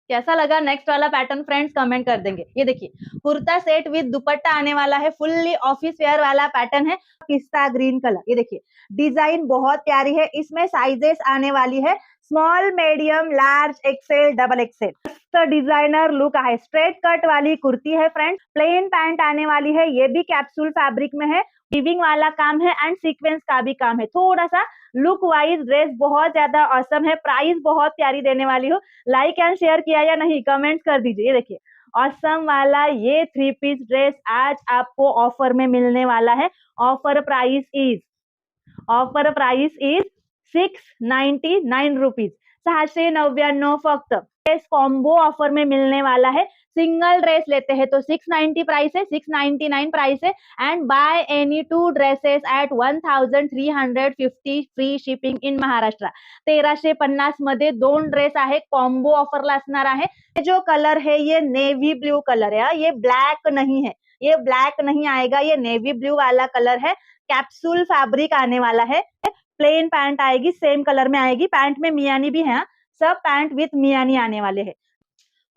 कैसा लगा नेक्स्ट वाला पैटर्न फ्रेंड्स कमेंट कर देंगे। ये देखिए कुर्ता सेट विद दुपट्टा आने वाला है, फुल्ली ऑफिस वेयर वाला पैटर्न है, पिस्ता ग्रीन कलर। ये देखिए डिजाइन बहुत प्यारी है, इसमें साइजेस आने वाली है small, medium, large, XL, double XL. Designer look है, स्ट्रेट कट वाली कुर्ती है फ्रेंड्स, प्लेन पैंट आने वाली है, ये भी कैप्सूल फैब्रिक में है, वीविंग वाला काम है एंड सीक्वेंस का भी काम है। थोड़ा सा लुक वाइज ड्रेस बहुत ज्यादा औसम है, प्राइस बहुत प्यारी देने वाली हो। लाइक एंड शेयर किया या नहीं कमेंट्स कर दीजिए। ये देखिए ऑसम वाला ये 3 पीस ड्रेस आज आपको ऑफर में मिलने वाला है। ऑफर प्राइस इज 699 रुपीज, 699 फक्त। ड्रेस कॉम्बो ऑफर में मिलने वाला है। सिंगल ड्रेस लेते हैं तो 690 प्राइस है, 699 प्राइस है and buy any 2 dresses at 1350 free shipping in Maharashtra. 1350 मध्ये 2 ड्रेस आहे, कॉम्बो ऑफरला असणार आहे। ये जो कलर है ये नेवी ब्लू कलर है, ये ब्लैक नहीं है, ये ब्लैक नहीं आएगा, ये नेवी ब्लू वाला कलर है। कैप्सूल फैब्रिक आने वाला है, प्लेन पैंट आएगी, सेम कलर में आएगी, पैंट में मियानी भी है, सब पैंट विथ मियानी आने वाले हैं।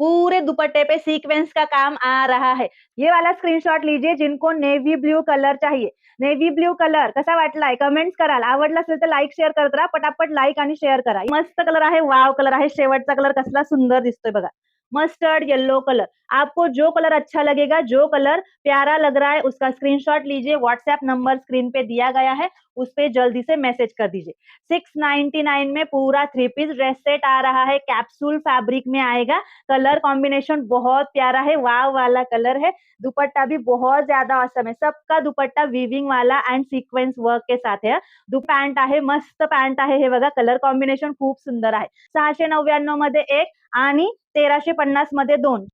पूरे दुपट्टे पे सीक्वेंस का काम आ रहा है। ये वाला स्क्रीनशॉट लीजिए जिनको नेवी ब्लू कलर चाहिए। नेवी ब्लू कलर कसा वाटलाय कमेंट्स कराल, आवडला असेल तर लाईक शेअर करत राहा, पटापट लाईक आणि शेअर करा। मस्त कलर आहे, वाव कलर आहे, शेवटचा कलर कसला सुंदर दिसतोय बघा, मस्टर्ड येलो कलर। आपको जो कलर अच्छा लगेगा, जो कलर प्यारा लग रहा है उसका स्क्रीनशॉट लीजिए, व्हाट्सएप नंबर स्क्रीन पे दिया गया है, उस पे जल्दी से मैसेज कर दीजिए। 699 में पूरा 3 पीस ड्रेस सेट आ रहा है, कैप्सूल फैब्रिक में आएगा। कलर कॉम्बिनेशन बहुत प्यारा है, वाव वाला कलर है, दुपट्टा भी बहुत ज्यादा औसम है, सबका दुपट्टा वीविंग वाला एंड सीक्वेंस वर्क के साथ है। पैंट आहे, मस्त पैंट आहे, हे बघा कलर कॉम्बिनेशन खूप सुंदर आहे। 699 मध्ये एक आणि 1350 मध्ये 2